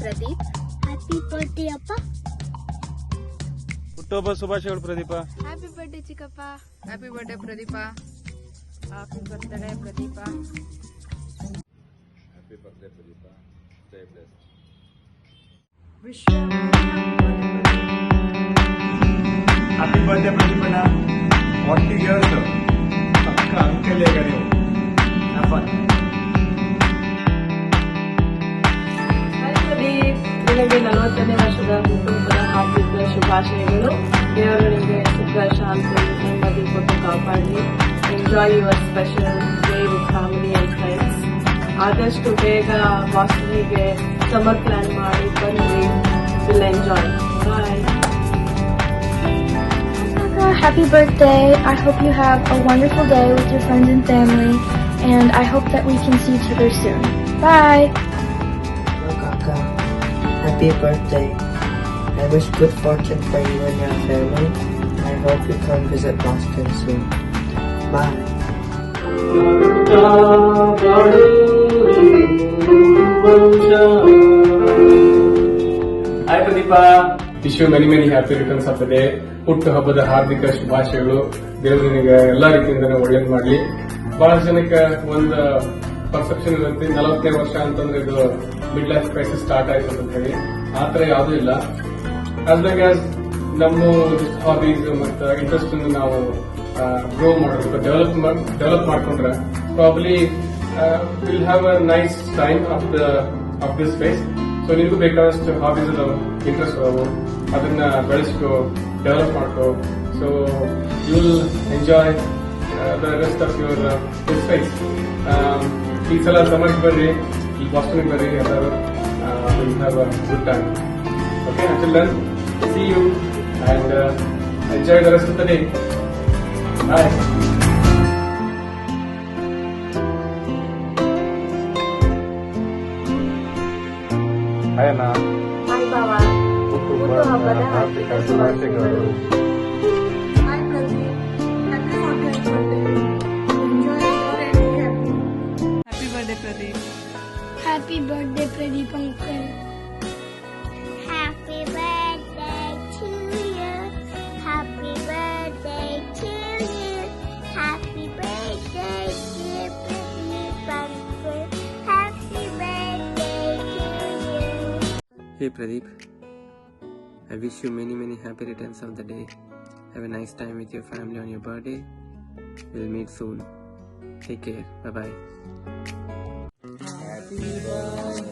Pradeep. Happy birthday ಅಪ್ಪ. ಹುಟ್ಟುಹಬ್ಬ ಶುಭಾಶಯಗಳು ಪ್ರದೀಪ. ಹ್ಯಾಪಿ ಬರ್ತ್ಡೇ ಚಿಕ್ಕಪ್ಪ. Happy birthday Pradeep. Happy birthday Pradeep. Happy birthday Pradeep. Stay blessed. Wish happy birthday ಪ್ರದೀಪಣ್ಣ. 40 ಇಯರ್ಸ್ ಪಕ್ಕ ಅಂಕಲ್ ಈಗ ನೀವು. ನಿನಗೆ 40ನೇ ವರ್ಷದ ಹುಟ್ಟುಹಬ್ಬದ ಹಾರ್ದಿಕ ಶುಭಾಶಯಗಳು. ದೇವರು ನಿಮಗೆ ಸುಖ ಶಾಂತಿ ನೆಮ್ಮದಿ ಕೊಟ್ಟು ಕಾಪಾಡಲಿ. Enjoy your special day with family and friends. ಆದಷ್ಟು ಬೇಗ ಬಾಸ್ಟನ್ಗೆ ಸಮರ್ ಪ್ಲಾನ್ ಮಾಡಿ ಬನ್ನಿ. Will enjoy. Bye. Happy birthday. I hope you have a wonderful day with your friends and family, and I hope that we can see each other soon. Bye. Hello, Kaka. Happy birthday. I wish good fortune for you and your family. I hope you come visit Boston soon. Bye. Hi Pradeepa. Wish you many happy returns of the day. ಹುಟ್ಟು ಹಬ್ಬದ ಹಾರ್ದಿಕ ಶುಭಾಶಯಗಳು. ದೇವರು ನಿನಗೆ ಎಲ್ಲಾ ರೀತಿಯಿಂದ ಒಳ್ಳೇದು ಮಾಡಲಿ. ಬಹಳ ಜನಕ್ಕೆ ಒಂದು ಪರ್ಸೆಪ್ಷನ್ ಇರುತ್ತೆ, 40ನೇ ವರ್ಷ ಅಂತಂದ್ರೆ ಇದು ಮಿಡ್ ಲೈಫ್ ಕ್ರೈಸಿಸ್ ಸ್ಟಾರ್ಟ್ ಆಯ್ತು ಅಂತ ಹೇಳಿ. ಆತರ ಯಾವುದೂ ಇಲ್ಲ. ಆಸ್ ಲಾಂಗ್ ಆಸ್ ನಮ್ಮ ಹಾಬೀಸ್ ಮತ್ತು ಇಂಟ್ರೆಸ್ಟ್ ನಾವು ಗ್ರೋ ಮಾಡಬೇಕು, ಡೆವಲಪ್ ಮಾಡ್ಕೊಂಡ್ರೆ probably will have a nice time of this phase. So ನಿನಗೂ ಬೇಕಾದಷ್ಟು ಹಾಬೀಸ್ ಅದಾವ, ಇಂಟ್ರೆಸ್ಟ್ ಅದಾವು, ಅದನ್ನ ಬೆಳೆಸ್ಕೋ, ಡೆವಲಪ್ ಮಾಡ್ಕೋ. So you will enjoy the rest of your this phase. ಈ ಸಲ ಸಮರ್ಗೆ ಬರ್ರಿ, ಈ ಬಾಸ್ಟನ್ಗೆ ಬರ್ರಿ, ಎಲ್ಲರೂ will have a good time. Okay, until then, see you and enjoy the rest of the day. Bye. Hi ಅಣ್ಣ. ಹಾಯ್ ಬಾವಾ. ಹುಟ್ಟುಹಬ್ಬದ ಹಾರ್ದಿಕ ಶುಭಾಶಯಗಳು. Hi Pradeep. Happy 40th birthday. Enjoy your and be happy. Happy birthday Pradeep. Happy birthday, Pradeep uncle. Happy birthday to you. Happy birthday to you. Happy birthday, dear Pradeep uncle. Happy birthday to you. Hey Pradeep, I wish you many happy returns of the day. Have a nice time with your family on your birthday. We'll meet soon. Take care. Bye bye. Happy birthday